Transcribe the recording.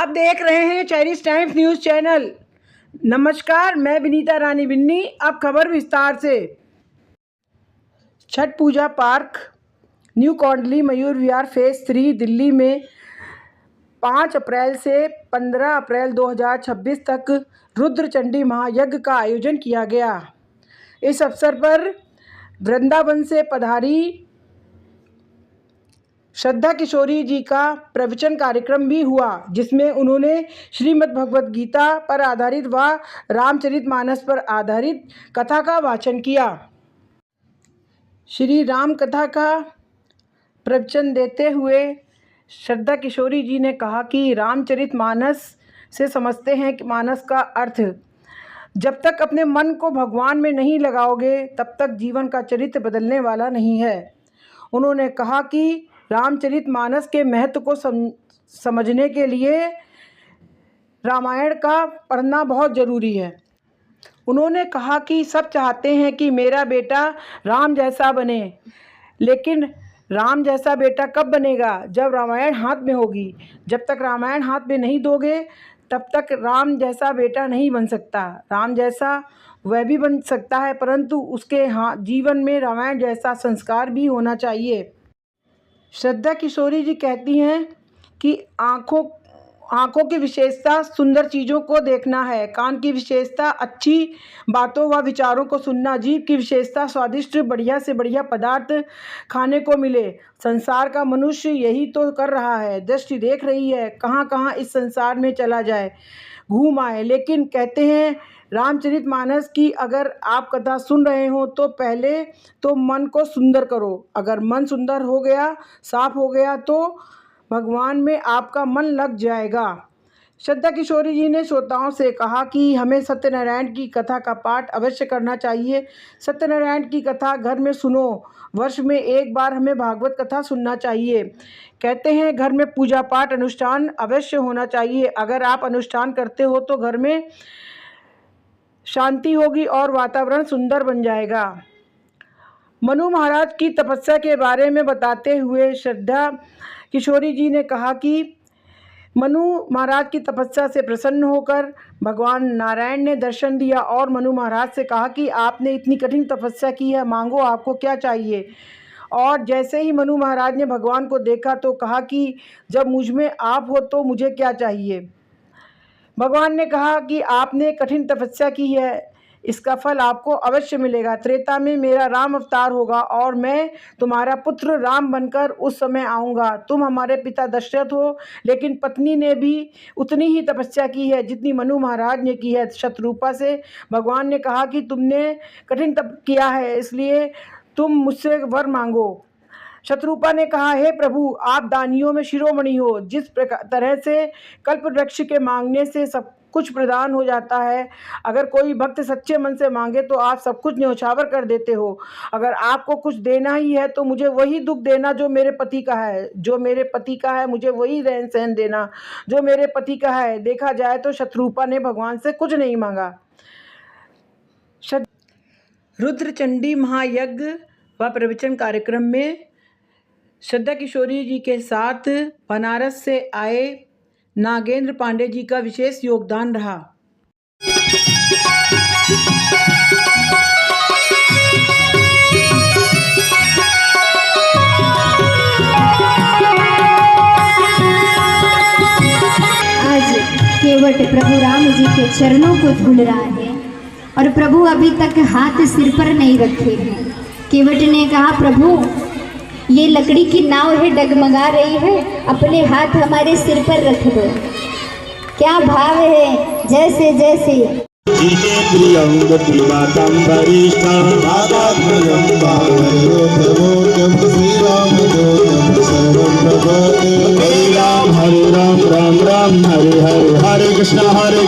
आप देख रहे हैं चेरिश टाइम्स न्यूज़ चैनल। नमस्कार, मैं विनीता रानी बिन्नी। अब खबर विस्तार से। छठ पूजा park new कौंडली Mayur Vihar phase 3 Delhi में 5 अप्रैल से 15 अप्रैल 2026 तक रुद्र चंडी महायज्ञ का आयोजन किया गया। इस अवसर पर वृंदावन से पधारी श्रद्धा किशोरी जी का प्रवचन कार्यक्रम भी हुआ, जिसमें उन्होंने श्रीमद् भगवद गीता पर आधारित व रामचरितमानस पर आधारित कथा का वाचन किया। श्री राम कथा का प्रवचन देते हुए श्रद्धा किशोरी जी ने कहा कि रामचरितमानस से समझते हैं कि मानस का अर्थ, जब तक अपने मन को भगवान में नहीं लगाओगे तब तक जीवन का चरित्र बदलने वाला नहीं है। उन्होंने कहा कि रामचरितमानस के महत्व को समझने के लिए रामायण का पढ़ना बहुत ज़रूरी है। उन्होंने कहा कि सब चाहते हैं कि मेरा बेटा राम जैसा बने, लेकिन राम जैसा बेटा कब बनेगा? जब रामायण हाथ में होगी। जब तक रामायण हाथ में नहीं दोगे तब तक राम जैसा बेटा नहीं बन सकता। राम जैसा वह भी बन सकता है, परंतु उसके जीवन में रामायण जैसा संस्कार भी होना चाहिए। श्रद्धा किशोरी जी कहती हैं कि आँखों की विशेषता सुंदर चीज़ों को देखना है, कान की विशेषता अच्छी बातों व विचारों को सुनना, जीभ की विशेषता स्वादिष्ट बढ़िया से बढ़िया पदार्थ खाने को मिले। संसार का मनुष्य यही तो कर रहा है, दृष्टि देख रही है कहाँ कहाँ इस संसार में चला जाए, घूम आए। लेकिन कहते हैं रामचरितमानस की अगर आप कथा सुन रहे हो तो पहले तो मन को सुंदर करो। अगर मन सुंदर हो गया, साफ हो गया, तो भगवान में आपका मन लग जाएगा। श्रद्धा किशोरी जी ने श्रोताओं से कहा कि हमें सत्यनारायण की कथा का पाठ अवश्य करना चाहिए। सत्यनारायण की कथा घर में सुनो, वर्ष में एक बार हमें भागवत कथा सुनना चाहिए। कहते हैं घर में पूजा पाठ अनुष्ठान अवश्य होना चाहिए। अगर आप अनुष्ठान करते हो तो घर में शांति होगी और वातावरण सुंदर बन जाएगा। मनु महाराज की तपस्या के बारे में बताते हुए श्रद्धा किशोरी जी ने कहा कि मनु महाराज की तपस्या से प्रसन्न होकर भगवान नारायण ने दर्शन दिया और मनु महाराज से कहा कि आपने इतनी कठिन तपस्या की है, मांगो आपको क्या चाहिए। और जैसे ही मनु महाराज ने भगवान को देखा तो कहा कि जब मुझ में आप हो तो मुझे क्या चाहिए। भगवान ने कहा कि आपने कठिन तपस्या की है, इसका फल आपको अवश्य मिलेगा। त्रेता में मेरा राम अवतार होगा और मैं तुम्हारा पुत्र राम बनकर उस समय आऊँगा। तुम हमारे पिता दशरथ हो, लेकिन पत्नी ने भी उतनी ही तपस्या की है जितनी मनु महाराज ने की है। शत्रुपा से भगवान ने कहा कि तुमने कठिन तप किया है, इसलिए तुम मुझसे वर मांगो। शत्रुपा ने कहा, हे प्रभु, आप दानियों में शिरोमणि हो। जिस तरह से कल्प वृक्ष के मांगने से सब कुछ प्रदान हो जाता है, अगर कोई भक्त सच्चे मन से मांगे तो आप सब कुछ न्यौछावर कर देते हो। अगर आपको कुछ देना ही है तो मुझे वही दुख देना जो मेरे पति का है। जो मेरे पति का है मुझे वही रहन सहन देना जो मेरे पति का है। देखा जाए तो शत्रुपा ने भगवान से कुछ नहीं मांगा। रुद्र चंडी महायज्ञ व प्रवचन कार्यक्रम में श्रद्धा किशोरी जी के साथ बनारस से आए नागेंद्र पांडे जी का विशेष योगदान रहा। आज केवट प्रभु राम जी के चरणों को धुल रहा है और प्रभु अभी तक हाथ सिर पर नहीं रखे हैं। केवट ने कहा, प्रभु ये लकड़ी की नाव है, डगमगा रही है, अपने हाथ हमारे सिर पर रख दो। क्या भाव है, जैसे जैसे हरे राम राम राम हरे हरे, हरे कृष्ण हरे